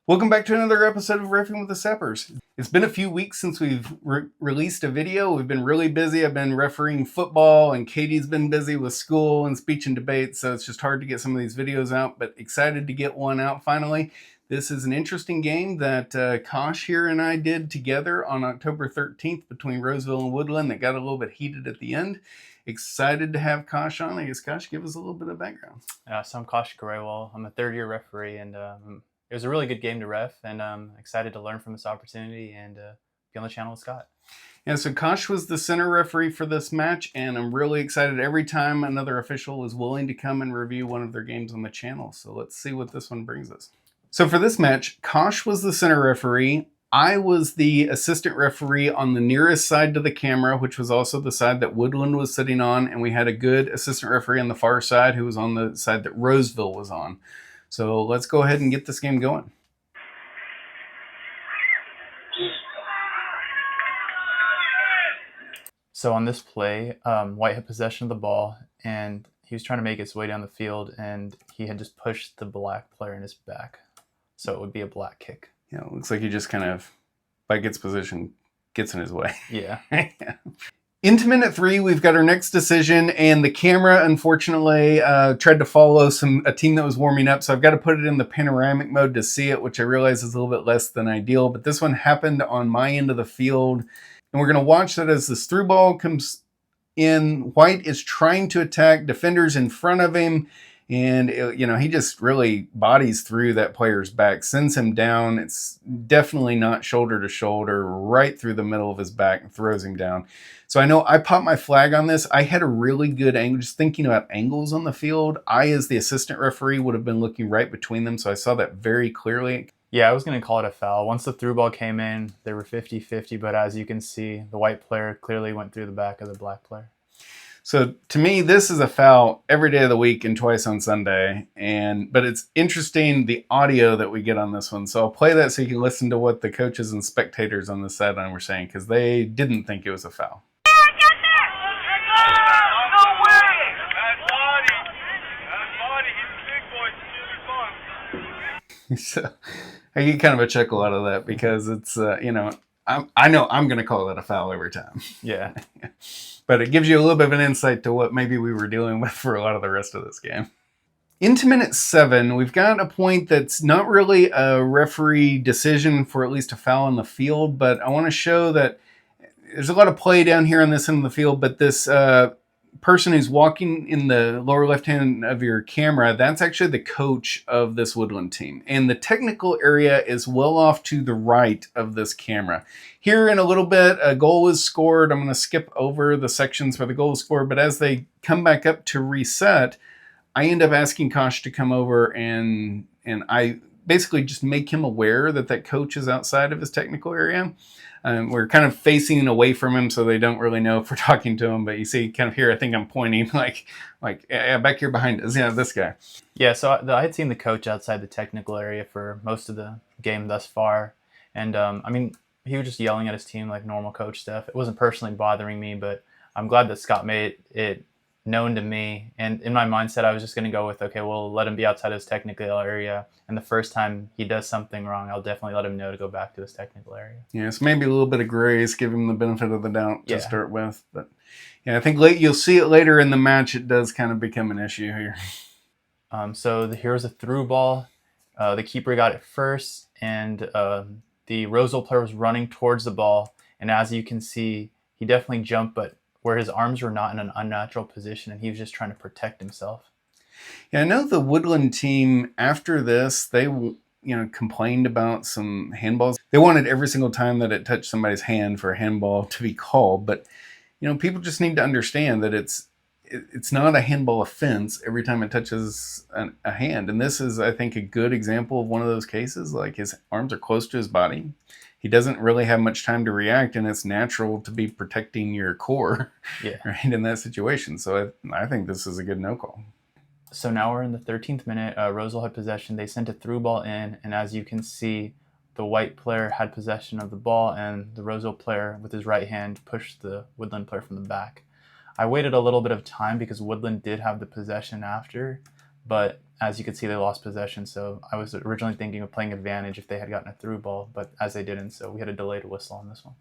Welcome back to another episode of Reffing with the Sappers. It's been a few weeks since we've released a video. We've been really busy. I've been refereeing football, and Katie's been busy with school and speech and debate, so it's just hard to get some of these videos out, but excited to get one out finally. This is an interesting game that Kosh here and I did together on October 13th between Roseville and Woodland that got a little bit heated at the end. Excited to have Kosh on. I guess, Kosh, give us a little bit of background. So I'm Kosh Graywell. I'm a third-year referee, and it was a really good game to ref, and I'm excited to learn from this opportunity and be on the channel with Scott. Yeah, so Kosh was the center referee for this match, and I'm really excited every time another official is willing to come and review one of their games on the channel. So let's see what this one brings us. So for this match, Kosh was the center referee. I was the assistant referee on the nearest side to the camera, which was also the side that Woodland was sitting on, and we had a good assistant referee on the far side who was on the side that Roseville was on. So let's go ahead and get this game going. So on this play, White had possession of the ball, and he was trying to make his way down the field, and he had just pushed the black player in his back. So it would be a black kick. Yeah, it looks like he just kind of, by gets position, gets in his way. Yeah. Yeah. Into minute 3, we've got our next decision, and the camera, unfortunately, tried to follow a team that was warming up, so I've got to put it in the panoramic mode to see it, which I realize is a little bit less than ideal, but this one happened on my end of the field, and we're going to watch that as this through ball comes in. White is trying to attack, defenders in front of him, and he just really bodies through that player's back, sends him down. It's definitely not shoulder to shoulder, right through the middle of his back, and throws him down. So I know I popped my flag on this. I had a really good angle, just thinking about angles on the field. I, as the assistant referee, would have been looking right between them, so I saw that very clearly. Yeah, I was going to call it a foul. Once the through ball came in, they were 50-50, but as you can see, the white player clearly went through the back of the black player. So to me, this is a foul every day of the week and twice on Sunday. But it's interesting, the audio that we get on this one. So I'll play that so you can listen to what the coaches and spectators on the sideline were saying, because they didn't think it was a foul. So I get kind of a chuckle out of that because it's, I know I'm going to call it a foul every time. Yeah. But it gives you a little bit of an insight to what maybe we were dealing with for a lot of the rest of this game. Into minute 7, we've got a point that's not really a referee decision for at least a foul on the field, but I want to show that there's a lot of play down here on this end of the field, but this person who's walking in the lower left hand of your camera, that's actually the coach of this Woodland team. And the technical area is well off to the right of this camera. Here in a little bit, a goal is scored. I'm going to skip over the sections where the goal is scored, but as they come back up to reset, I end up asking Kosh to come over and I basically just make him aware that that coach is outside of his technical area. We're kind of facing away from him, so they don't really know if we're talking to him. But you see, kind of here, I think I'm pointing like back here behind us. Yeah, this guy. Yeah, so I had seen the coach outside the technical area for most of the game thus far, and he was just yelling at his team like normal coach stuff. It wasn't personally bothering me, but I'm glad that Scott made it known to me. And in my mindset, I was just going to go with, okay, we'll let him be outside his technical area. And the first time he does something wrong, I'll definitely let him know to go back to his technical area. Yeah, so maybe a little bit of grace, give him the benefit of the doubt to start with. But yeah, I think you'll see it later in the match. It does kind of become an issue here. So here's a through ball. The keeper got it first, and the Roseville player was running towards the ball. And as you can see, he definitely jumped, but where his arms were not in an unnatural position, and he was just trying to protect himself. Yeah, I know the Woodland team, after this, they complained about some handballs. They wanted every single time that it touched somebody's hand for a handball to be called, but people just need to understand that it's not a handball offense every time it touches a hand. And this is, I think, a good example of one of those cases. Like, his arms are close to his body. He doesn't really have much time to react, and it's natural to be protecting your core right in that situation. So I think this is a good no call. So now we're in the 13th minute. Roseville had possession. They sent a through ball in, and as you can see, the white player had possession of the ball, and the Roseville player with his right hand pushed the Woodland player from the back. I waited a little bit of time because Woodland did have the possession after, but as you could see, they lost possession. So I was originally thinking of playing advantage if they had gotten a through ball, but as they didn't, so we had a delayed whistle on this one.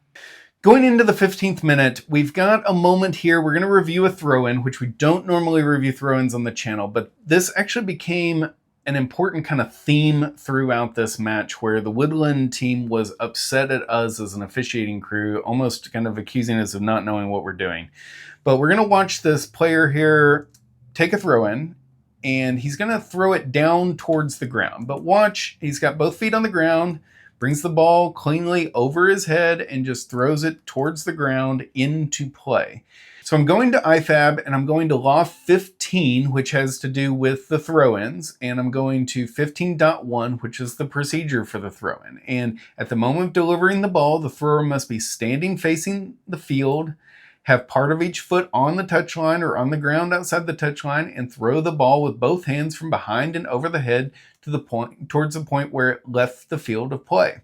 Going into the 15th minute, we've got a moment here. We're going to review a throw-in, which we don't normally review throw-ins on the channel, but this actually became an important kind of theme throughout this match where the Woodland team was upset at us as an officiating crew, almost kind of accusing us of not knowing what we're doing. But we're going to watch this player here take a throw-in, and he's going to throw it down towards the ground. But watch, he's got both feet on the ground, brings the ball cleanly over his head and just throws it towards the ground into play. So I'm going to IFAB and I'm going to Law 15, which has to do with the throw-ins, and I'm going to 15.1, which is the procedure for the throw-in. And at the moment of delivering the ball, the thrower must be standing facing the field, have part of each foot on the touchline or on the ground outside the touchline, and throw the ball with both hands from behind and over the head to the point, towards the point where it left the field of play.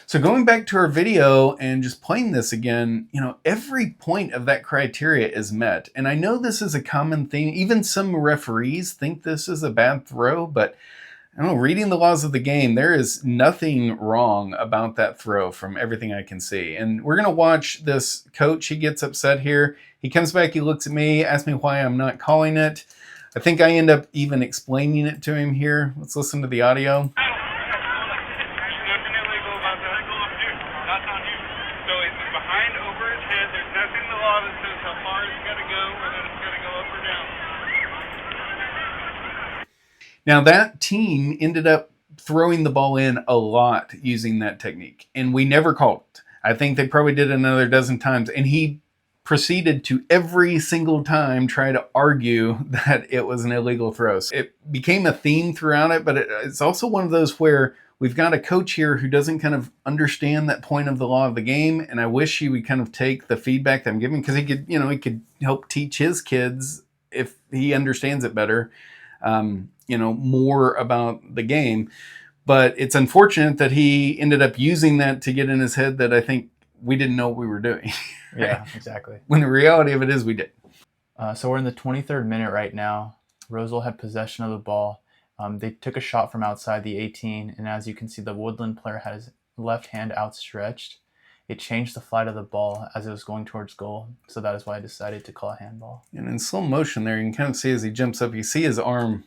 So going back to our video and just playing this again, every point of that criteria is met. And I know this is a common theme. Even some referees think this is a bad throw, but I don't know, reading the laws of the game, there is nothing wrong about that throw from everything I can see. And we're going to watch this coach. He gets upset here. He comes back, he looks at me, asks me why I'm not calling it. I think I end up even explaining it to him here. Let's listen to the audio. Now that team ended up throwing the ball in a lot using that technique, and we never called it. I think they probably did it another dozen times, and he proceeded to every single time try to argue that it was an illegal throw. So it became a theme throughout it, but it's also one of those where we've got a coach here who doesn't kind of understand that point of the law of the game, and I wish he would kind of take the feedback that I'm giving, because he could help teach his kids, if he understands it better, more about the game. But it's unfortunate that he ended up using that to get in his head that I think we didn't know what we were doing. Yeah, exactly. When the reality of it is we did. So we're in the 23rd minute right now. Roseville had possession of the ball. They took a shot from outside the 18, and as you can see, the Woodland player had his left hand outstretched. It changed the flight of the ball as it was going towards goal, so that is why I decided to call a handball. And in slow motion there, you can kind of see as he jumps up, you see his arm.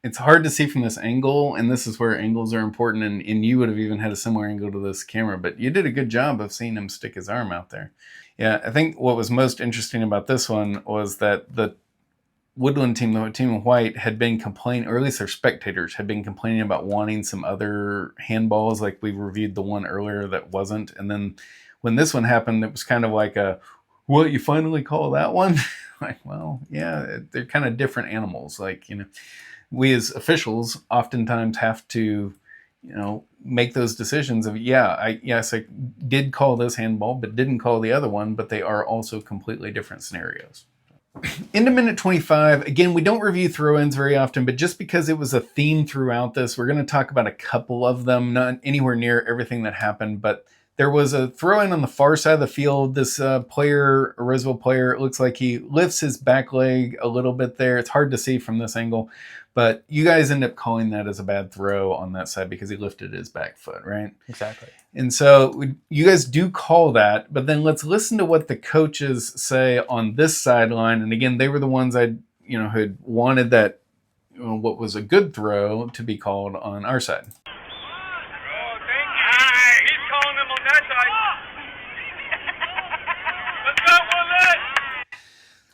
It's hard to see from this angle, and this is where angles are important, and you would have even had a similar angle to this camera, but you did a good job of seeing him stick his arm out there. Yeah, I think what was most interesting about this one was that the Woodland team, the team in white, had been complaining, or at least their spectators had been complaining about wanting some other handballs, like we reviewed the one earlier that wasn't, and then when this one happened, it was kind of like a, what, you finally call that one? Like, well, yeah, they're kind of different animals, like, we as officials oftentimes have to, make those decisions of, yes, I did call this handball, but didn't call the other one, but they are also completely different scenarios. Into minute 25, again, we don't review throw-ins very often, but just because it was a theme throughout this, we're going to talk about a couple of them, not anywhere near everything that happened, but there was a throw-in on the far side of the field. This player, a Roseville player, it looks like he lifts his back leg a little bit there. It's hard to see from this angle, but you guys end up calling that as a bad throw on that side because he lifted his back foot, right? Exactly. And so you guys do call that, but then let's listen to what the coaches say on this sideline. And again, they were the ones had wanted that, what was a good throw to be called on our side.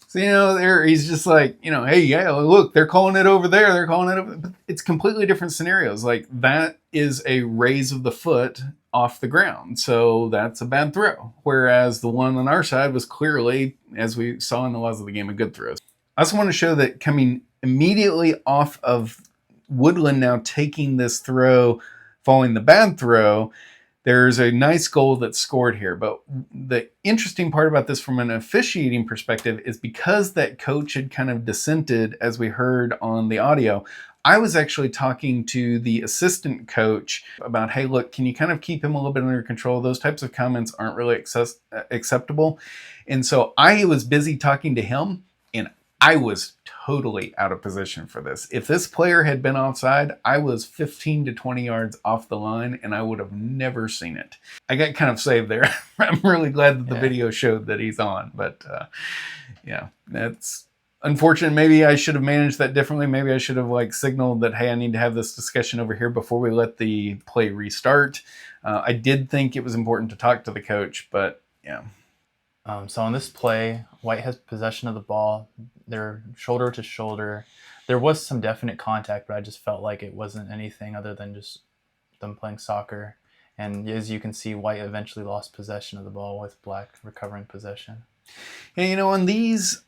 So, he's just like, hey, yeah, look, they're calling it over there. They're calling it over. But it's completely different scenarios. Like, that is a raise of the foot off the ground. So that's a bad throw. Whereas the one on our side was clearly, as we saw in the laws of the game, a good throw. I also want to show that coming immediately off of Woodland now taking this throw, following the bad throw, there's a nice goal that's scored here. But the interesting part about this from an officiating perspective is because that coach had kind of dissented, as we heard on the audio, I was actually talking to the assistant coach about, hey, look, can you kind of keep him a little bit under control? Those types of comments aren't really acceptable. And so I was busy talking to him, and I was totally out of position for this. If this player had been offside, I was 15 to 20 yards off the line and I would have never seen it. I got kind of saved there. I'm really glad that the video showed that he's on, but yeah, that's unfortunate. Maybe I should have managed that differently. Maybe I should have like signaled that, hey, I need to have this discussion over here before we let the play restart. I did think it was important to talk to the coach, but yeah. So on this play, White has possession of the ball. They're shoulder to shoulder. There was some definite contact, but I just felt like it wasn't anything other than just them playing soccer. And as you can see, White eventually lost possession of the ball with Black recovering possession. And, on these,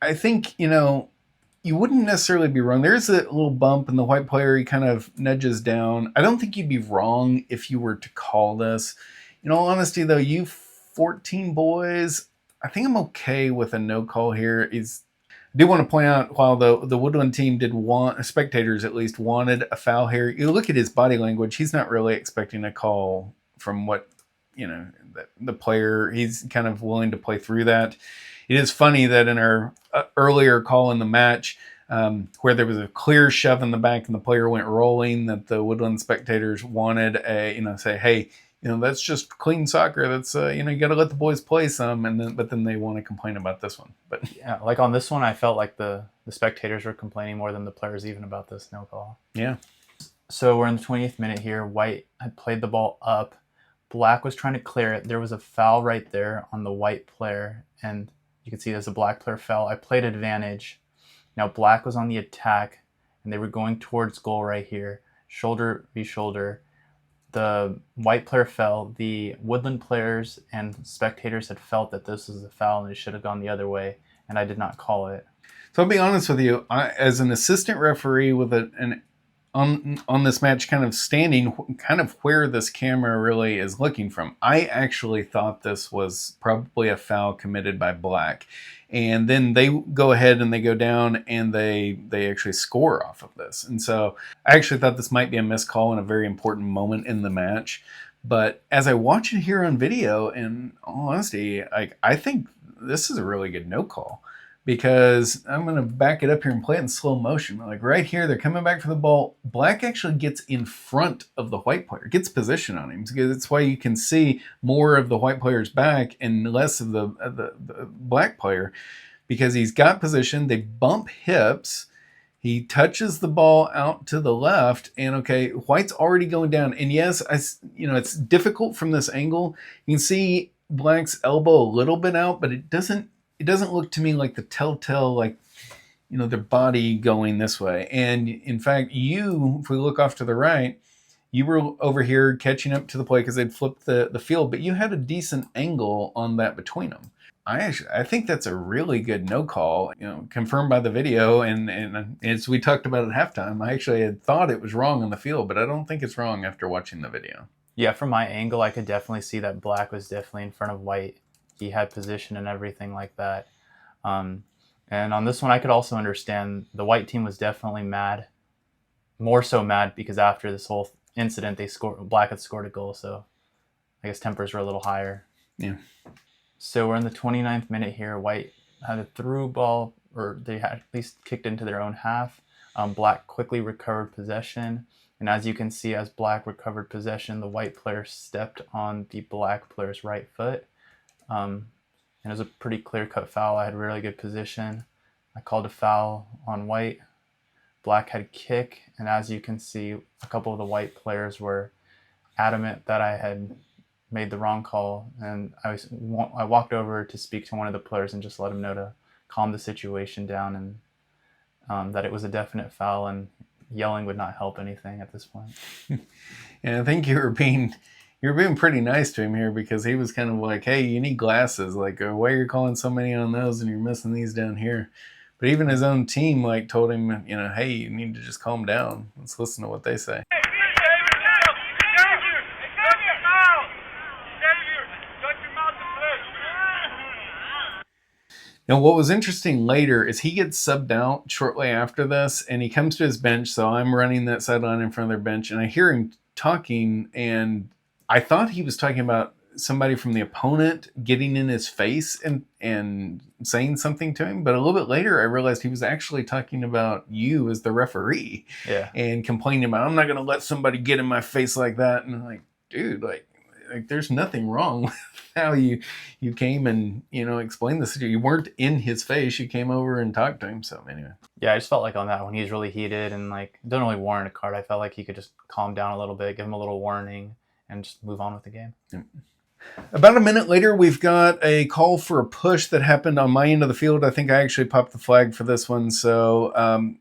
I think, you wouldn't necessarily be wrong. There's a little bump and the White player, he kind of nudges down. I don't think you'd be wrong if you were to call this. In all honesty, though, U14 Boys, I think I'm okay with a no call here. I do want to point out, while the Woodland team did want, spectators at least, wanted a foul here, you look at his body language, he's not really expecting a call from what, the player, he's kind of willing to play through that. It is funny that in our earlier call in the match, where there was a clear shove in the back and the player went rolling, that the Woodland spectators wanted say, hey, that's just clean soccer. That's, you got to let the boys play some. But then they want to complain about this one. But yeah, like on this one, I felt like the spectators were complaining more than the players even about this no call. Yeah. So we're in the 20th minute here. White had played the ball up. Black was trying to clear it. There was a foul right there on the White player. And you can see there's a Black player foul. I played advantage. Now Black was on the attack and they were going towards goal right here. Shoulder v shoulder. The White player fell. The Woodland players and spectators had felt that this was a foul and it should have gone the other way, and I did not call it. So I'll be honest with you, as an assistant referee with on this match, kind of standing kind of where this camera really is looking from, I actually thought this was probably a foul committed by Black. And then they go ahead and they go down and they actually score off of this. And so I actually thought this might be a missed call in a very important moment in the match. But as I watch it here on video, in all honesty, I think this is a really good no call. Because I'm going to back it up here and play it in slow motion. Like right here, they're coming back for the ball. Black actually gets in front of the White player, gets position on him. That's why you can see more of the White player's back and less of the Black player, because he's got position. They bump hips. He touches the ball out to the left, and okay, White's already going down. And yes, it's difficult from this angle. You can see Black's elbow a little bit out, but it doesn't look to me like the telltale, their body going this way. And in fact, if we look off to the right, you were over here catching up to the play because they'd flipped the field, but you had a decent angle on that between them. I think that's a really good no call, confirmed by the video. And as we talked about at halftime, I actually had thought it was wrong on the field, but I don't think it's wrong after watching the video. Yeah, from my angle, I could definitely see that Black was definitely in front of White. He had position and everything like that. And on this one, I could also understand the White team was definitely mad. More so mad because after this whole incident, Black had scored a goal. So I guess tempers were a little higher. Yeah. So we're in the 29th minute here. White had a through ball, or they had at least kicked into their own half. Black quickly recovered possession. And as you can see, as Black recovered possession, the White player stepped on the Black player's right foot. And it was a pretty clear-cut foul. I had really good position. I called a foul on White. Black had kick, and as you can see, a couple of the White players were adamant that I had made the wrong call, and I walked over to speak to one of the players and just let him know to calm the situation down and that it was a definite foul, and yelling would not help anything at this point. And I think you were being pretty nice to him here, because he was kind of like, hey, you need glasses. Like, why are you calling so many on those and you're missing these down here? But even his own team told him, hey, you need to just calm down. Let's listen to what they say. Now, what was interesting later is he gets subbed out shortly after this, and he comes to his bench. So I'm running that sideline in front of their bench, and I hear him talking, and I thought he was talking about somebody from the opponent getting in his face and saying something to him. But a little bit later, I realized he was actually talking about you as the referee, and complaining about, I'm not going to let somebody get in my face like that. And I'm like, dude, like there's nothing wrong with how you came and explained this. You weren't in his face. You came over and talked to him. So anyway. Yeah, I just felt like on that one, he's really heated and like don't really warrant a card. I felt like he could just calm down a little bit, give him a little warning, and just move on with the game. Yeah. About a minute later, we've got a call for a push that happened on my end of the field. I think I actually popped the flag for this one. So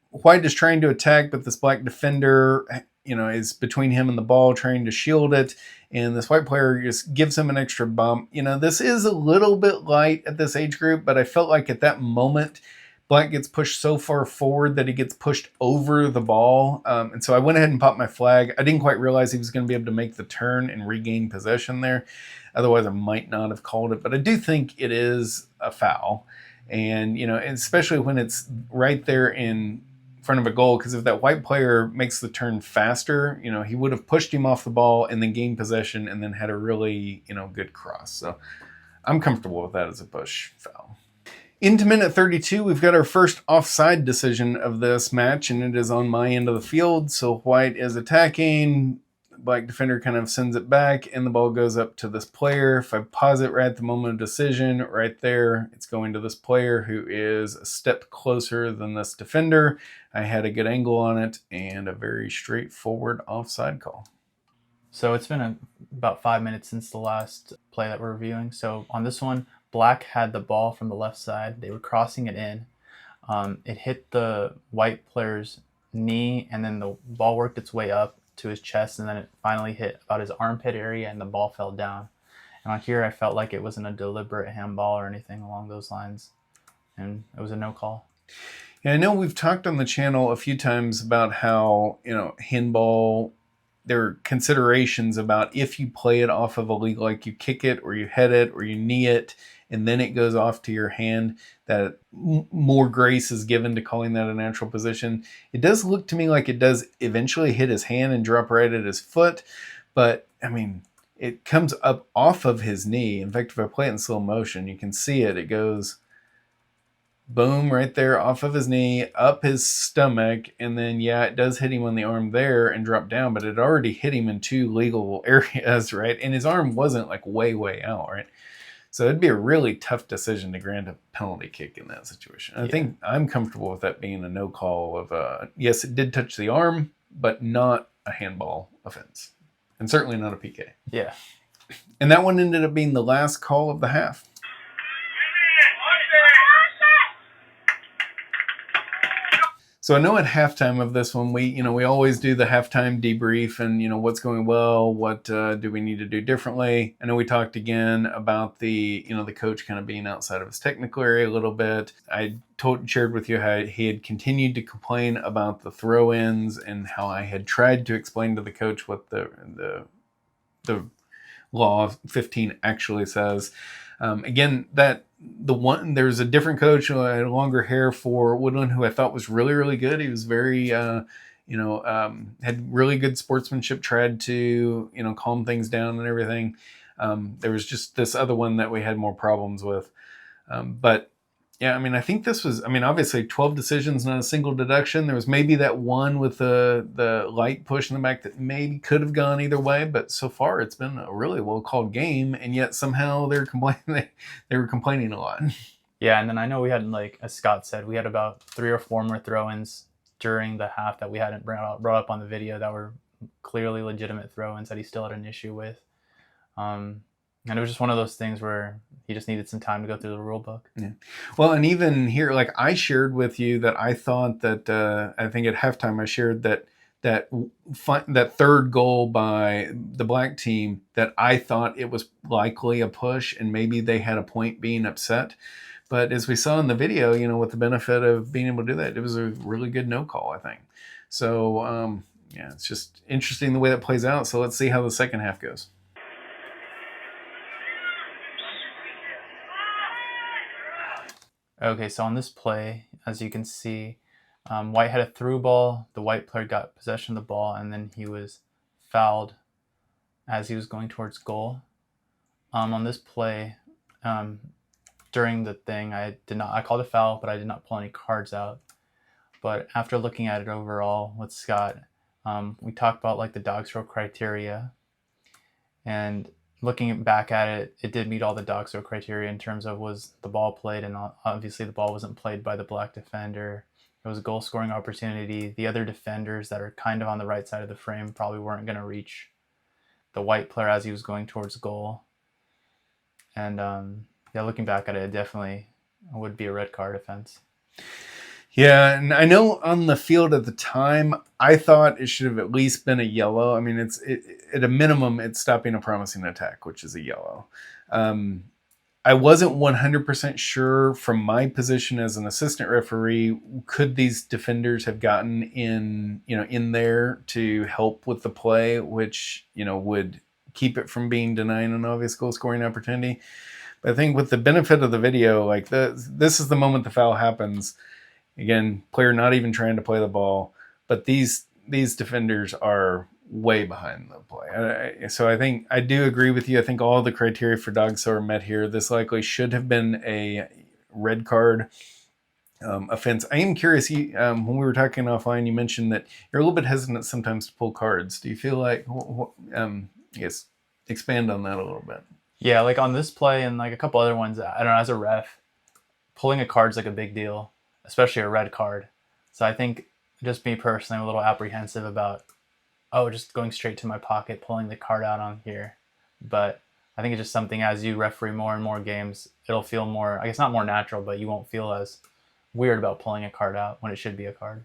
White is trying to attack, but this black defender, is between him and the ball, trying to shield it. And this white player just gives him an extra bump. This is a little bit light at this age group, but I felt like at that moment, Black gets pushed so far forward that he gets pushed over the ball. And so I went ahead and popped my flag. I didn't quite realize he was going to be able to make the turn and regain possession there. Otherwise, I might not have called it. But I do think it is a foul. And, especially when it's right there in front of a goal, because if that white player makes the turn faster, he would have pushed him off the ball and then gained possession and then had a really, good cross. So I'm comfortable with that as a push foul. Into minute 32, we've got our first offside decision of this match, and it is on my end of the field. So White is attacking. Black defender kind of sends it back, and the ball goes up to this player. If I pause it right at the moment of decision, right there, it's going to this player who is a step closer than this defender. I had a good angle on it, and a very straightforward offside call. So it's been about 5 minutes since the last play that we're reviewing. So on this one, Black had the ball from the left side. They were crossing it in. It hit the white player's knee, and then the ball worked its way up to his chest, and then it finally hit about his armpit area, and the ball fell down. And on here, I felt like it wasn't a deliberate handball or anything along those lines, and it was a no call. Yeah, I know we've talked on the channel a few times about how, handball, there are considerations about if you play it off of a league, like you kick it or you head it or you knee it, and then it goes off to your hand, that more grace is given to calling that a natural position. It does look to me like it does eventually hit his hand and drop right at his foot, but I mean, it comes up off of his knee. In fact, if I play it in slow motion, you can see it. It goes boom right there off of his knee, up his stomach, and then, yeah, it does hit him on the arm there and drop down, but it already hit him in two legal areas, right? And his arm wasn't like way out, right? So it'd be a really tough decision to grant a penalty kick in that situation. I think I'm comfortable with that being a no call of, yes, it did touch the arm, but not a handball offense. And certainly not a PK. Yeah. And that one ended up being the last call of the half. So I know at halftime of this one, we always do the halftime debrief and, what's going well, what do we need to do differently. I know we talked again about the coach kind of being outside of his technical area a little bit. I shared with you how he had continued to complain about the throw-ins and how I had tried to explain to the coach what the law 15 actually says. Again, there's a different coach who had longer hair for Woodland who I thought was really, really good. He was very, had really good sportsmanship, tried to, calm things down and everything. There was just this other one that we had more problems with. But yeah, I think this was, obviously 12 decisions, not a single deduction. There was maybe that one with the light push in the back that maybe could have gone either way, but so far it's been a really well-called game, and yet somehow they were complaining a lot. Yeah, and then I know we had, like, as Scott said, we had about 3 or 4 more throw-ins during the half that we hadn't brought up on the video that were clearly legitimate throw-ins that he still had an issue with. And it was just one of those things where he just needed some time to go through the rule book. Yeah. Well, and even here, like I shared with you that I thought that, I think at halftime I shared that third goal by the black team, that I thought it was likely a push and maybe they had a point being upset. But as we saw in the video, with the benefit of being able to do that, it was a really good no call, I think. So, yeah, it's just interesting the way that plays out. So let's see how the second half goes. Okay, so on this play, as you can see, White had a through ball. The white player got possession of the ball, and then he was fouled as he was going towards goal. On this play, during the thing, I called a foul, but I did not pull any cards out. But after looking at it overall with Scott, we talked about like the dog throw criteria, and looking back at it, it did meet all the dog throw criteria in terms of was the ball played, and obviously the ball wasn't played by the black defender. It was a goal scoring opportunity. The other defenders that are kind of on the right side of the frame probably weren't going to reach the white player as he was going towards goal. And yeah, looking back at it, it definitely would be a red card offense. Yeah, and I know on the field at the time, I thought it should have at least been a yellow. I mean, at a minimum, it's stopping a promising attack, which is a yellow. I wasn't 100% sure from my position as an assistant referee, could these defenders have gotten in there to help with the play, which, would keep it from being denying an obvious goal scoring opportunity. But I think with the benefit of the video, like this is the moment the foul happens. Again, player not even trying to play the ball, but these defenders are way behind the play. So I think I do agree with you. I think all the criteria for dog throw are met here. This likely should have been a red card offense. I am curious, when we were talking offline, you mentioned that you're a little bit hesitant sometimes to pull cards. Do you feel like, I guess, expand on that a little bit? Yeah, like on this play and like a couple other ones, I don't know, as a ref, pulling a card's like a big deal, especially a red card. So I think just me personally, I'm a little apprehensive about, just going straight to my pocket, pulling the card out on here. But I think it's just something as you referee more and more games, it'll feel more, I guess not more natural, but you won't feel as weird about pulling a card out when it should be a card.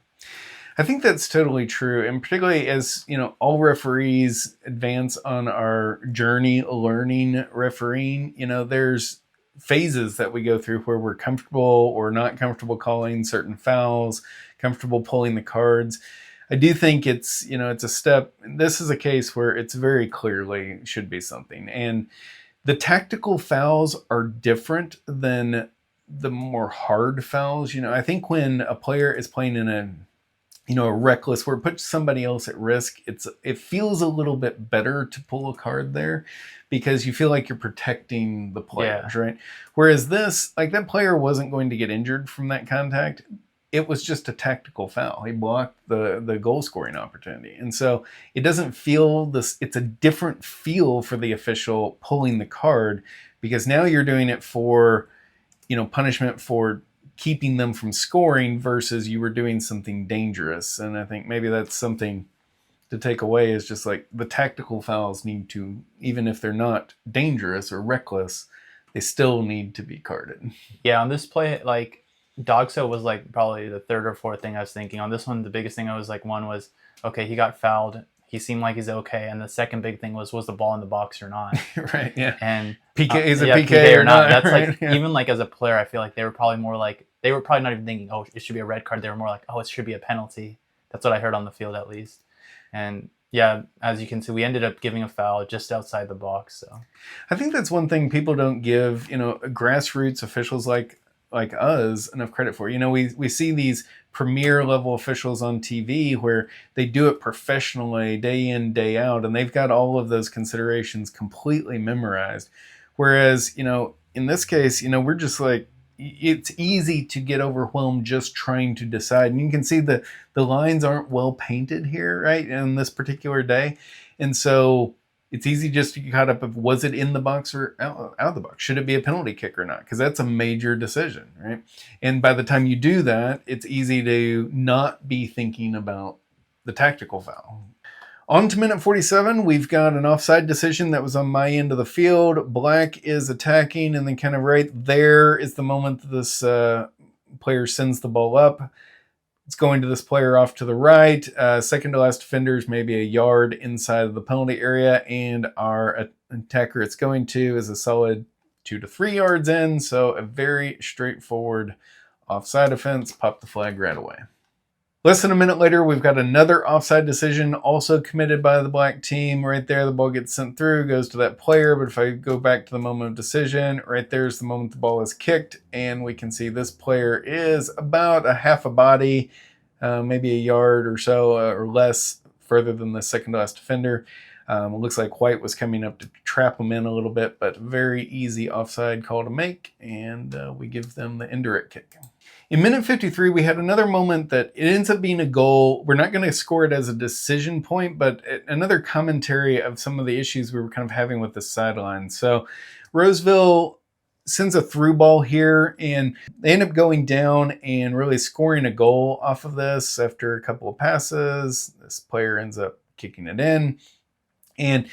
I think that's totally true. And particularly as, all referees advance on our journey learning refereeing, there's phases that we go through where we're comfortable or not comfortable calling certain fouls, comfortable pulling the cards. I do think it's a step. This is a case where it's very clearly should be something. And the tactical fouls are different than the more hard fouls. I think when a player is playing in a reckless where it puts somebody else at risk, it feels a little bit better to pull a card there because you feel like you're protecting the players, right? Whereas this, like that player wasn't going to get injured from that contact. It was just a tactical foul. He blocked the goal scoring opportunity. And so it doesn't feel this, it's a different feel for the official pulling the card because now you're doing it for, punishment for keeping them from scoring versus you were doing something dangerous. And I think maybe that's something to take away is just like the tactical fouls need to, even if they're not dangerous or reckless, they still need to be carded. Yeah, on this play, like Dogso was like probably the third or fourth thing I was thinking. On this one, the biggest thing I was like, one was, okay, he got fouled. He seemed like he's okay. And the second big thing was the ball in the box or not? Right, yeah. And PK, is it PK or not? That's right? like, even like as a player, I feel like they were probably more like, they were probably not even thinking, it should be a red card. They were more like, it should be a penalty. That's what I heard on the field at least. And yeah, as you can see, we ended up giving a foul just outside the box. So I think that's one thing people don't give, grassroots officials like us enough credit for. We see these premier level officials on TV where they do it professionally day in, day out, and they've got all of those considerations completely memorized. Whereas, in this case, we're just like, it's easy to get overwhelmed just trying to decide. And you can see the lines aren't well painted here, right, in this particular day. And so it's easy just to get caught up of, was it in the box or out of the box? Should it be a penalty kick or not? Because that's a major decision, right? And by the time you do that, it's easy to not be thinking about the tactical foul. On to minute 47, we've got an offside decision that was on my end of the field. Black is attacking, and then kind of right there is the moment that this player sends the ball up. It's going to this player off to the right. Second to last defender is maybe a yard inside of the penalty area, and our attacker it's going to is a solid 2 to 3 yards in. So a very straightforward offside offense. Pop the flag right away. Less than a minute later, we've got another offside decision also committed by the black team. Right there, the ball gets sent through, goes to that player. But if I go back to the moment of decision, right there's the moment the ball is kicked. And we can see this player is about a half a body, maybe a yard or so or less further than the second to last defender. It looks like White was coming up to trap him in a little bit, but very easy offside call to make, and we give them the indirect kick. In minute 53, we had another moment that it ends up being a goal. We're not going to score it as a decision point, but another commentary of some of the issues we were kind of having with the sideline. So Roseville sends a through ball here, and they end up going down and really scoring a goal off of this after a couple of passes. This player ends up kicking it in. And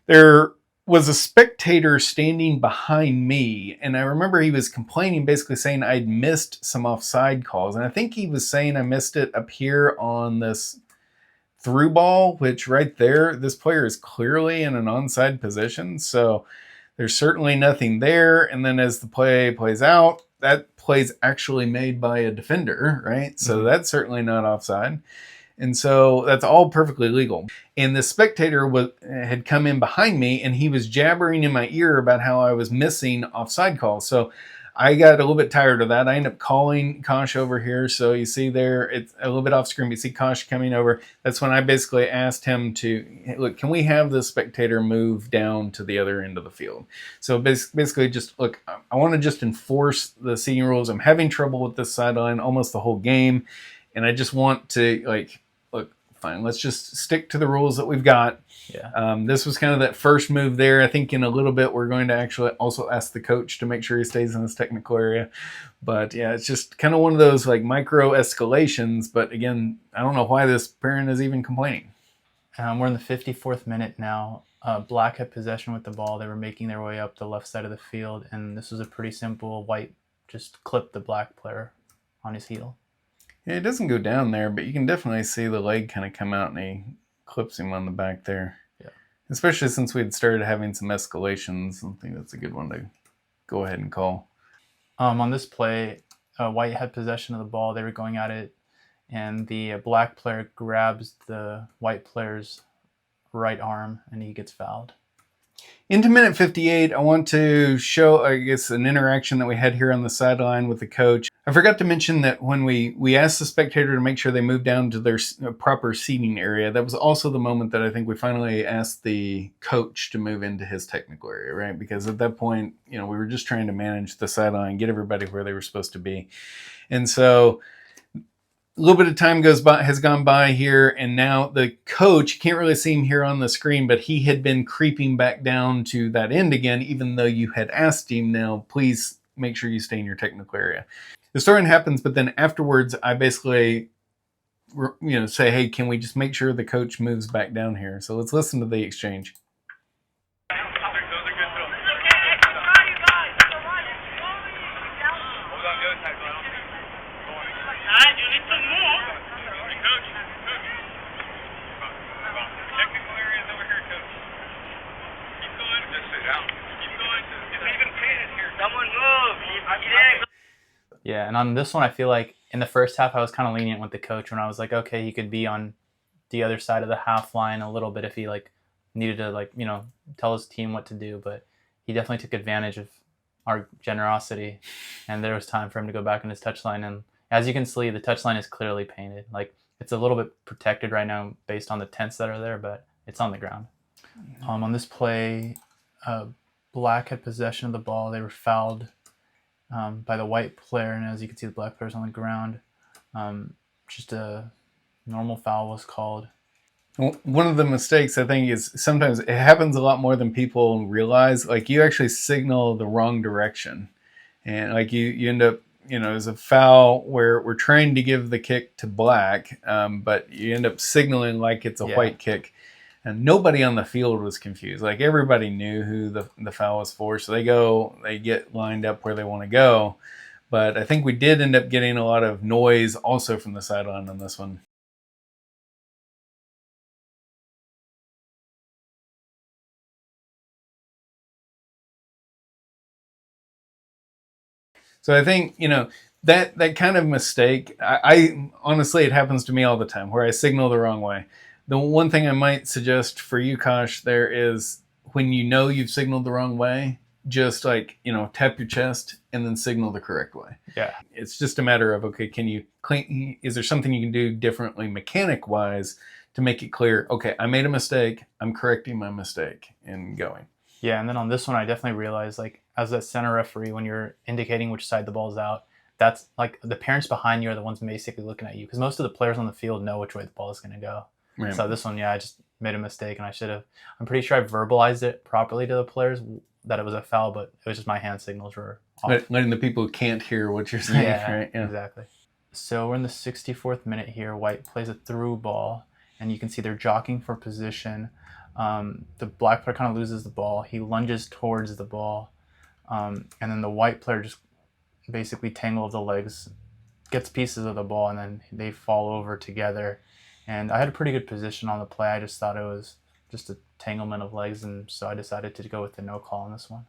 there was a spectator standing behind me, and I remember he was complaining, basically saying I'd missed some offside calls. And I think he was saying I missed it up here on this through ball, which right there, this player is clearly in an onside position. So there's certainly nothing there. And then as the play plays out, that play's actually made by a defender, right? So that's certainly not offside. And so that's all perfectly legal. And the spectator had come in behind me, and he was jabbering in my ear about how I was missing offside calls. So I got a little bit tired of that. I ended up calling Kosh over here. So you see there, it's a little bit off screen, but you see Kosh coming over. That's when I basically asked him to, look, can we have the spectator move down to the other end of the field? So basically just, look, I want to just enforce the seating rules. I'm having trouble with this sideline almost the whole game. And I just want to, like, look, fine, let's just stick to the rules that we've got. Yeah. This was kind of that first move there. I think in a little bit we're going to actually also ask the coach to make sure he stays in this technical area. But yeah, it's just kind of one of those like micro escalations. But again, I don't know why this parent is even complaining. We're in the 54th minute now. Black had possession with the ball. They were making their way up the left side of the field, and this was a pretty simple. White just clipped the Black player on his heel. Yeah, it doesn't go down there, but you can definitely see the leg kind of come out, and he clips him on the back there. Yeah. Especially since we had started having some escalations. I think that's a good one to go ahead and call. On this play, White had possession of the ball. They were going at it, and the Black player grabs the White player's right arm, and he gets fouled. Into minute 58, I want to show, I guess, an interaction that we had here on the sideline with the coach. I forgot to mention that when we asked the spectator to make sure they moved down to their proper seating area, that was also the moment that I think we finally asked the coach to move into his technical area, right? Because at that point, we were just trying to manage the sideline, get everybody where they were supposed to be. And so a little bit of time has gone by here, and now the coach, you can't really see him here on the screen, but he had been creeping back down to that end again, even though you had asked him, now please make sure you stay in your technical area. The story happens, but then afterwards I basically say, hey, can we just make sure the coach moves back down here? So let's listen to the exchange. Yeah, and on this one, I feel like in the first half, I was kind of lenient with the coach when I was like, okay, he could be on the other side of the half line a little bit if he needed to tell his team what to do. But he definitely took advantage of our generosity, and there was time for him to go back in his touchline. And as you can see, the touchline is clearly painted. Like, it's a little bit protected right now based on the tents that are there, but it's on the ground. On this play, Black had possession of the ball. They were fouled by the White player, and as you can see, the Black player's on the ground. Just a normal foul was called. One of the mistakes, I think, is sometimes it happens a lot more than people realize. Like, you actually signal the wrong direction, and like you end up, there's a foul where we're trying to give the kick to Black, but you end up signaling like it's a White kick. And nobody on the field was confused. Like, everybody knew who the foul was for. So they get lined up where they want to go. But I think we did end up getting a lot of noise also from the sideline on this one. So I think, that kind of mistake, I honestly, it happens to me all the time where I signal the wrong way. The one thing I might suggest for you, Kosh, there is when you've signaled the wrong way, just tap your chest and then signal the correct way. Yeah. It's just a matter of, okay, is there something you can do differently mechanic-wise to make it clear, okay, I made a mistake, I'm correcting my mistake, and going. Yeah, and then on this one, I definitely realized, like, as a center referee, when you're indicating which side the ball's out, that's like the parents behind you are the ones basically looking at you, because most of the players on the field know which way the ball is going to go. Right. So this one, I just made a mistake, and I should have. I'm pretty sure I verbalized it properly to the players that it was a foul, but it was just my hand signals were off. Letting the people who can't hear what you're saying, right? Yeah, exactly. So we're in the 64th minute here. White plays a through ball, and you can see they're jockeying for position. The black player kind of loses the ball. He lunges towards the ball, and then the white player just basically tangle the legs, gets pieces of the ball, and then they fall over together. And I had a pretty good position on the play. I just thought it was just a tanglement of legs, and so I decided to go with the no call on this one.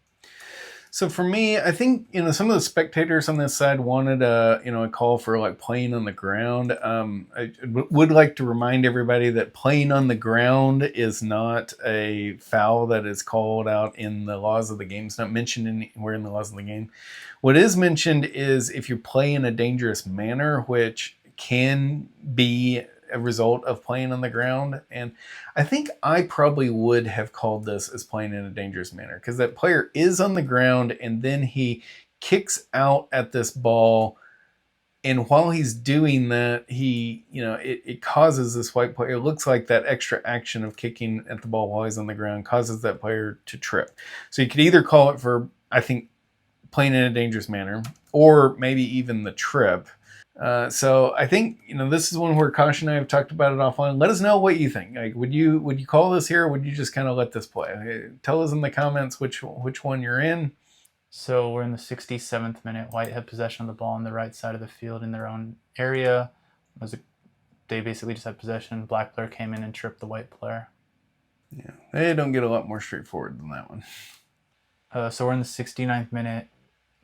So for me, I think, some of the spectators on this side wanted a call for like playing on the ground. I would like to remind everybody that playing on the ground is not a foul that is called out in the laws of the game. It's not mentioned anywhere in the laws of the game. What is mentioned is if you play in a dangerous manner, which can be a result of playing on the ground. And I think I probably would have called this as playing in a dangerous manner, because that player is on the ground and then he kicks out at this ball. And while he's doing that, it causes this white player, it looks like that extra action of kicking at the ball while he's on the ground causes that player to trip. So you could either call it for, I think, playing in a dangerous manner, or maybe even the trip. So I think, this is one where Kosh and I have talked about it offline. Let us know what you think. Like, would you call this here, or would you just kind of let this play? Tell us in the comments which one you're in. So we're in the 67th minute. White had possession of the ball on the right side of the field in their own area. They basically just had possession. Black player came in and tripped the white player. Yeah, they don't get a lot more straightforward than that one. So we're in the 69th minute.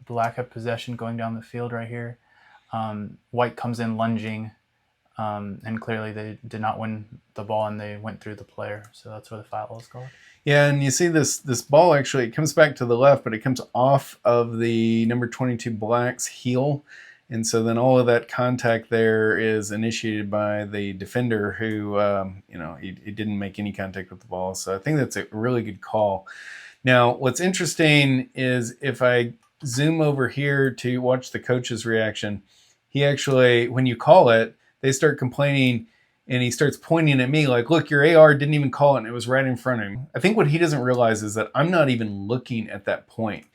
Black had possession going down the field right here. White comes in lunging, and clearly they did not win the ball, and they went through the player. So that's where the foul is called. Yeah, and you see this ball actually, it comes back to the left, but it comes off of the number 22 Black's heel. And so then all of that contact there is initiated by the defender who, he didn't make any contact with the ball. So I think that's a really good call. Now, what's interesting is if I zoom over here to watch the coach's reaction, he actually, when you call it, they start complaining, and he starts pointing at me like, look, your AR didn't even call it, and it was right in front of him. I think what he doesn't realize is that I'm not even looking at that point.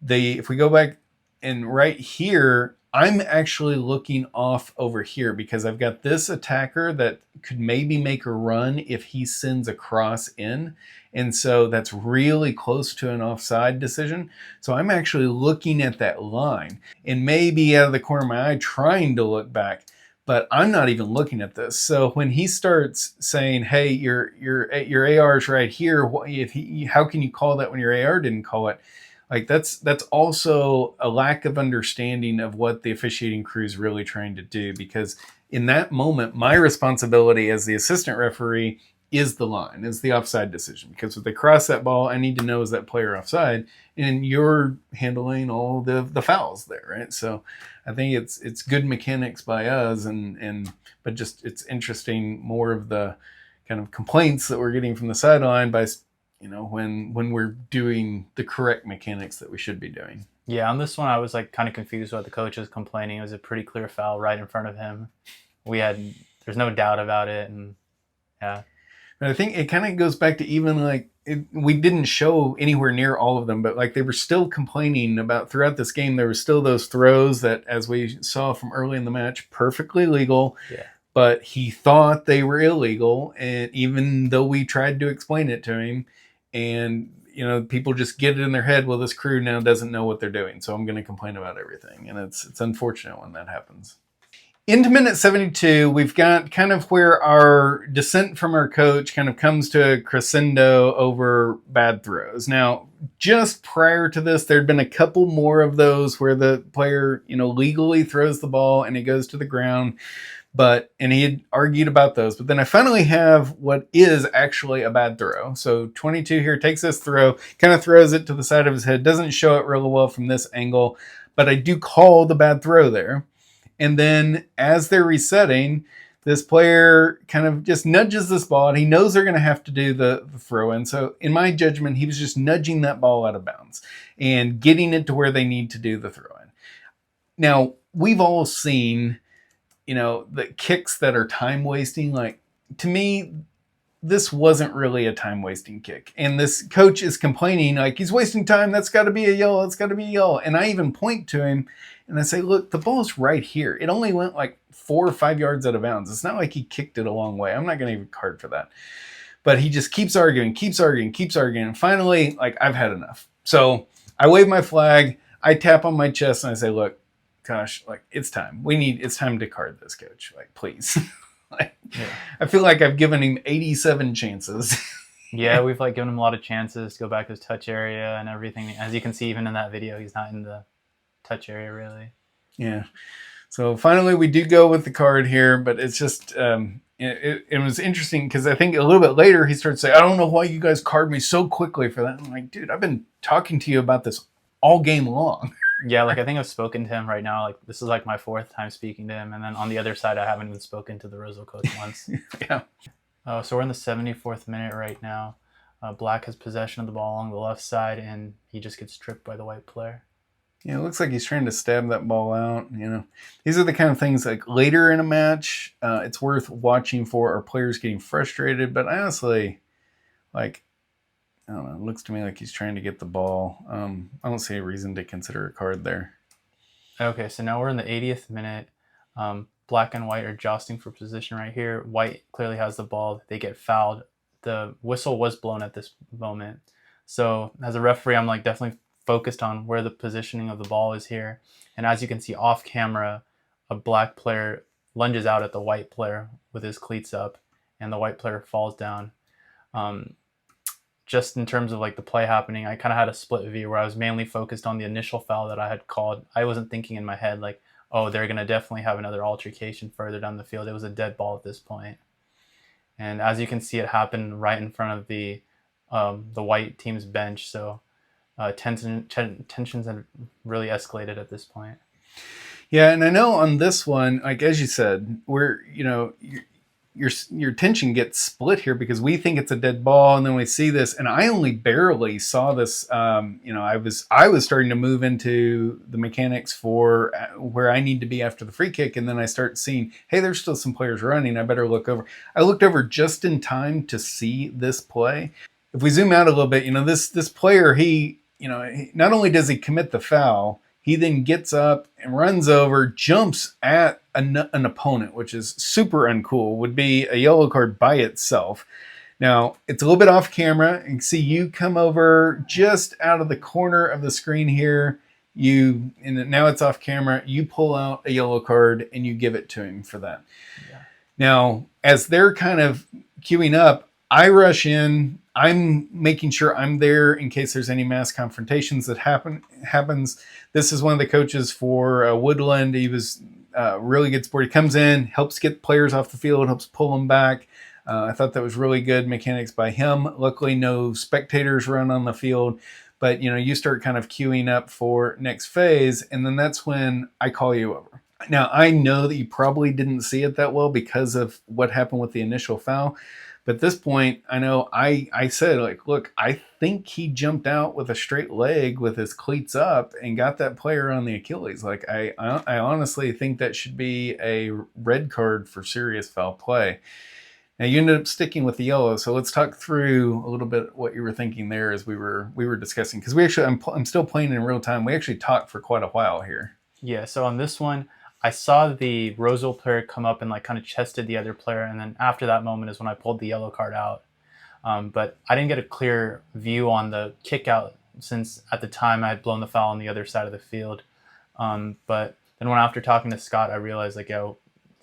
If we go back, and right here, I'm actually looking off over here because I've got this attacker that could maybe make a run if he sends a cross in. And so that's really close to an offside decision. So I'm actually looking at that line and maybe out of the corner of my eye trying to look back, but I'm not even looking at this. So when he starts saying, hey, your AR is right here, how can you call that when your AR didn't call it? Like that's also a lack of understanding of what the officiating crew is really trying to do, because in that moment, my responsibility as the assistant referee is the line, is the offside decision. Because if they cross that ball, I need to know, is that player offside? And you're handling all the fouls there, right? So I think it's good mechanics by us, but just it's interesting more of the kind of complaints that we're getting from the sideline by when we're doing the correct mechanics that we should be doing. Yeah, on this one, I was like kind of confused about the coaches complaining. It was a pretty clear foul right in front of him. There's no doubt about it, and yeah. But I think it kind of goes back to even like we didn't show anywhere near all of them, but like they were still complaining about throughout this game. There were still those throws that, as we saw from early in the match, perfectly legal. Yeah. But he thought they were illegal, and even though we tried to explain it to him, and people just get it in their head, well, this crew now doesn't know what they're doing, so I'm going to complain about everything. And it's unfortunate when that happens. Into minute 72, we've got kind of where our dissent from our coach kind of comes to a crescendo over bad throws. Now, just prior to this, there'd been a couple more of those where the player, legally throws the ball and it goes to the ground. And he had argued about those. But then I finally have what is actually a bad throw. So 22 here takes this throw, kind of throws it to the side of his head. Doesn't show it really well from this angle, but I do call the bad throw there. And then as they're resetting, This player kind of just nudges this ball, and he knows they're going to have to do the throw in. So in my judgment, he was just nudging that ball out of bounds and getting it to where they need to do the throw in. Now, we've all seen, the kicks that are time wasting. Like, to me, this wasn't really a time wasting kick. And this coach is complaining, like, he's wasting time. That's got to be a yellow. It's got to be a yellow. And I even point to him and I say, look, the ball's right here. It only went like 4 or 5 yards out of bounds. It's not like he kicked it a long way. I'm not going to even card for that. But he just keeps arguing. And finally, like, I've had enough. So I wave my flag. I tap on my chest and I say, look, gosh, like, it's time. It's time to card this, coach. Like, please. I feel like I've given him 87 chances. Yeah, we've like given him a lot of chances to go back to his touch area and everything. As you can see, even in that video, he's not in the touch area really. Yeah. So finally, we do go with the card here, but it's just it was interesting because I think a little bit later he started saying, "I don't know why you guys card me so quickly for that." I'm like, dude, I've been talking to you about this all game long. Yeah, like I think I've spoken to him right now. Like this is like my 4th time speaking to him, and then on the other side, I haven't even spoken to the Rizzo coach once. Yeah. So we're in the 74th minute right now. Black has possession of the ball along the left side, and he just gets tripped by the white player. Yeah, it looks like he's trying to stab that ball out. These are the kind of things like later in a match, it's worth watching for. Are players getting frustrated? But honestly, like, I don't know. It looks to me like he's trying to get the ball. I don't see a reason to consider a card there. Okay, so now we're in the 80th minute. Black and white are jostling for position right here. White clearly has the ball. They get fouled. The whistle was blown at this moment. So as a referee, I'm like definitely focused on where the positioning of the ball is here. And as you can see off camera, a black player lunges out at the white player with his cleats up, and the white player falls down. Just in terms of like the play happening, I kind of had a split view where I was mainly focused on the initial foul that I had called. I wasn't thinking in my head like, oh, they're going to definitely have another altercation further down the field. It was a dead ball at this point. And as you can see, it happened right in front of the white team's bench. So tensions have really escalated at this point. Yeah, and I know on this one, like as you said, your attention gets split here because we think it's a dead ball, and then we see this, and I only barely saw this. I was starting to move into the mechanics for where I need to be after the free kick, and then I start seeing, hey, there's still some players running. I better look over. I looked over just in time to see this play. If we zoom out a little bit, this player, he not only does he commit the foul, he then gets up and runs over, jumps at an opponent, which is super uncool. Would be a yellow card by itself. Now, it's a little bit off camera. You can see you come over just out of the corner of the screen here. And now it's off camera. You pull out a yellow card and you give it to him for that. Yeah. Now, as they're kind of queuing up, I rush in. I'm making sure I'm there in case there's any mass confrontations that happens. This is one of the coaches for Woodland. He was really good sport. He comes in, helps get players off the field, helps pull them back. I thought that was really good mechanics by him. Luckily, no spectators run on the field. But, you start kind of queuing up for next phase, and then that's when I call you over. Now, I know that you probably didn't see it that well because of what happened with the initial foul. But at this point, I know I said, like, look, I think he jumped out with a straight leg with his cleats up and got that player on the Achilles. Like, I honestly think that should be a red card for serious foul play. Now, you ended up sticking with the yellow, so let's talk through a little bit what you were thinking there as we were discussing. Because I'm still playing in real time. We actually talked for quite a while here. Yeah, so on this one, I saw the Roseville player come up and like kind of chested the other player, and then after that moment is when I pulled the yellow card out. But I didn't get a clear view on the kick out since at the time I had blown the foul on the other side of the field. But then after talking to Scott, I realized like,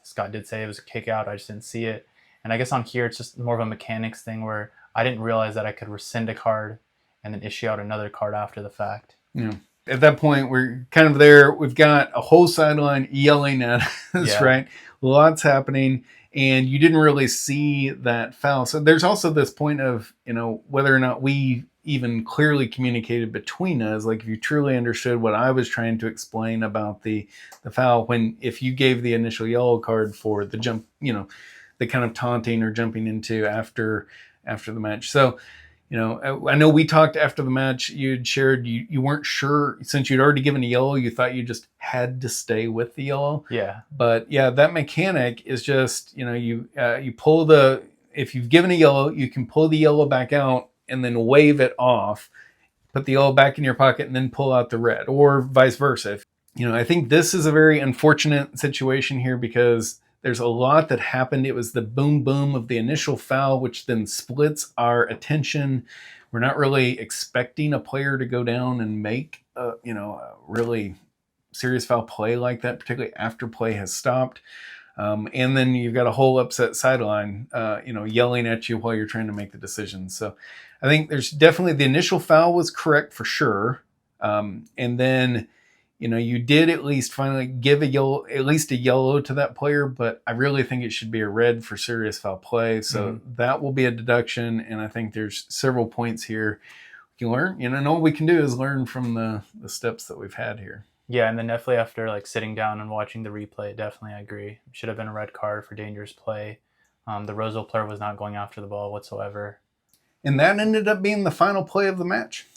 Scott did say it was a kick out. I just didn't see it. And I guess on here, it's just more of a mechanics thing where I didn't realize that I could rescind a card and then issue out another card after the fact. Yeah. At that point, we're kind of there. We've got a whole sideline yelling at us, right? Lots happening, and you didn't really see that foul. So there's also this point of, whether or not we even clearly communicated between us. Like if you truly understood what I was trying to explain about the foul, if you gave the initial yellow card for the jump, the kind of taunting or jumping into after the match. So, I know we talked after the match. You'd shared you weren't sure, since you'd already given a yellow, you thought you just had to stay with the yellow. Yeah. But yeah, that mechanic is just, you pull if you've given a yellow, you can pull the yellow back out and then wave it off, put the yellow back in your pocket, and then pull out the red, or vice versa. I think this is a very unfortunate situation here because there's a lot that happened. It was the boom boom of the initial foul, which then splits our attention. We're not really expecting a player to go down and make a really serious foul play like that, particularly after play has stopped. And then you've got a whole upset sideline, yelling at you while you're trying to make the decision. So I think there's definitely, the initial foul was correct for sure. And then, you did at least finally give at least a yellow to that player, but I really think it should be a red for serious foul play. So that will be a deduction. And I think there's several points here you can learn, and all we can do is learn from the steps that we've had here. Yeah, and then definitely after sitting down and watching the replay, definitely I agree. Should have been a red card for dangerous play. The Roseville player was not going after the ball whatsoever. And that ended up being the final play of the match.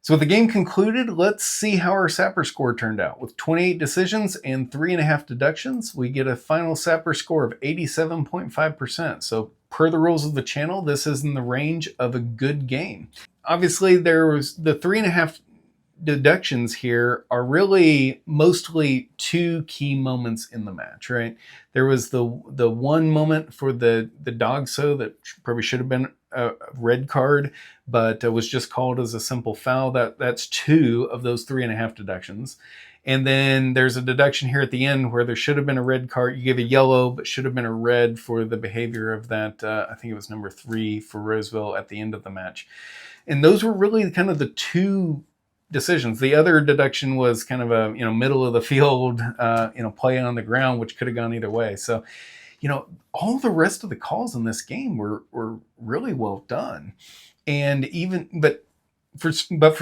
So with the game concluded, let's see how our Sapper score turned out. With 28 decisions and 3.5 deductions, we get a final Sapper score of 87.5%. So per the rules of the channel, this is in the range of a good game. Obviously, there was the 3.5 deductions here are really mostly two key moments in the match, right? There was the one moment for the dog so that probably should have been a red card, but was just called as a simple foul. That's two of those 3.5 deductions. And then there's a deduction here at the end where there should have been a red card. You give a yellow, but should have been a red for the behavior of that. I think it was number 3 for Roseville at the end of the match. And those were really kind of the two decisions. The other deduction was kind of a middle of the field play on the ground, which could have gone either way. So all the rest of the calls in this game were really well done. And but for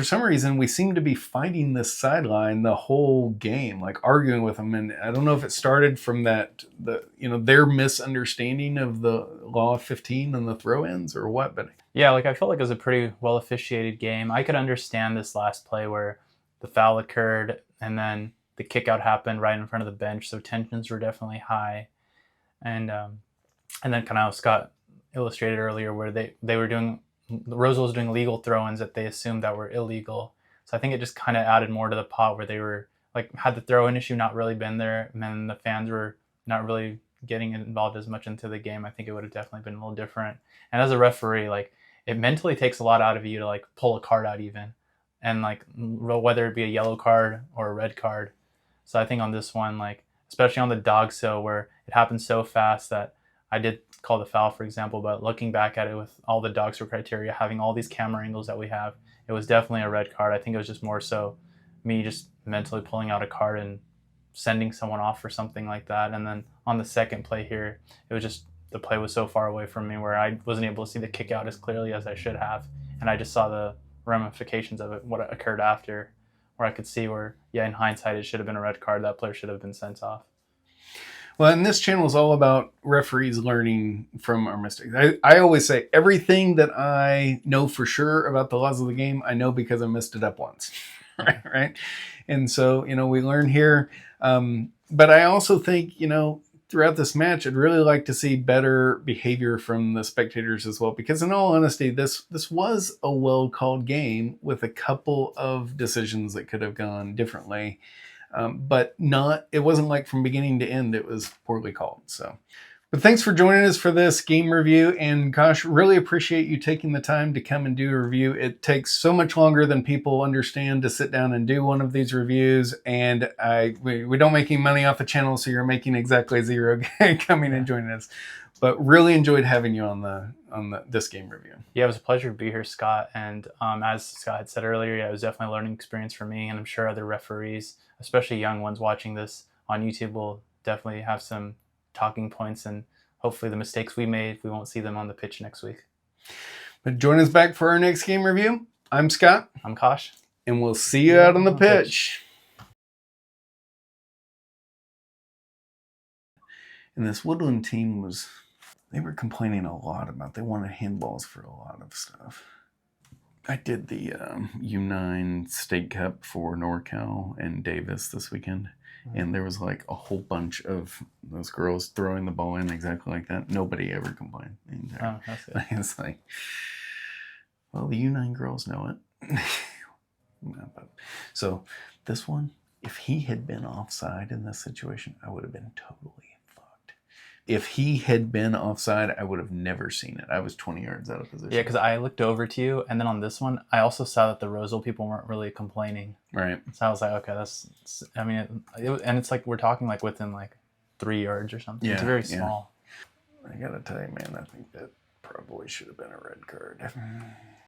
some reason we seem to be fighting this sideline the whole game, like arguing with them. And I don't know if it started from their misunderstanding of the law of 15 and the throw-ins or what, but yeah, I felt like it was a pretty well officiated game. I could understand this last play where the foul occurred and then the kick out happened right in front of the bench, so tensions were definitely high. And then kind of Scott illustrated earlier where they were doing, Roseville was doing legal throw-ins that they assumed that were illegal. So I think it just kind of added more to the pot where they were had the throw-in issue not really been there, and then the fans were not really getting involved as much into the game, I think it would have definitely been a little different. And as a referee, it mentally takes a lot out of you to pull a card out even, and whether it be a yellow card or a red card. So I think on this one, especially on the dog so where it happened so fast that I did call the foul, for example, but looking back at it with all the dog so criteria, having all these camera angles that we have, it was definitely a red card. I think it was just more so me just mentally pulling out a card and sending someone off for something like that. And then on the second play here, it was just the play was so far away from me where I wasn't able to see the kick out as clearly as I should have. And I just saw the ramifications of it, what occurred after, where I could see where, in hindsight, it should have been a red card. That player should have been sent off. Well, and this channel is all about referees learning from our mistakes. I always say everything that I know for sure about the laws of the game, I know because I messed it up once, right? And so, we learn here. But I also think, throughout this match, I'd really like to see better behavior from the spectators as well, because in all honesty, this was a well-called game with a couple of decisions that could have gone differently. But it wasn't from beginning to end, it was poorly called. So, but thanks for joining us for this game review. And gosh, really appreciate you taking the time to come and do a review. It takes so much longer than people understand to sit down and do one of these reviews. And we don't make any money off the channel, so you're making exactly zero coming and joining us. But really enjoyed having you on this game review. Yeah, it was a pleasure to be here, Scott. And as Scott had said earlier, it was definitely a learning experience for me, and I'm sure other referees, especially young ones watching this on YouTube, will definitely have some talking points and hopefully the mistakes we made, we won't see them on the pitch next week. But join us back for our next game review. I'm Scott. I'm Kosh. And we'll see you out on the pitch. And this Woodland team they were complaining a lot about, they wanted handballs for a lot of stuff. I did the U9 State Cup for NorCal and Davis this weekend. And there was like a whole bunch of those girls throwing the ball in exactly like that. Nobody ever complained. Oh, that's good. It's like, well, the U9 girls know it. So this one, if he had been offside in this situation, I would have been totally fucked. If he had been offside, I would have never seen it. I was 20 yards out of position. Yeah, because I looked over to you, and then on this one, I also saw that the Roseville people weren't really complaining. Right. So I was like, okay, and it's like we're talking like within like 3 yards or something. Yeah, it's very small. I gotta tell you, man, I think that probably should have been a red card.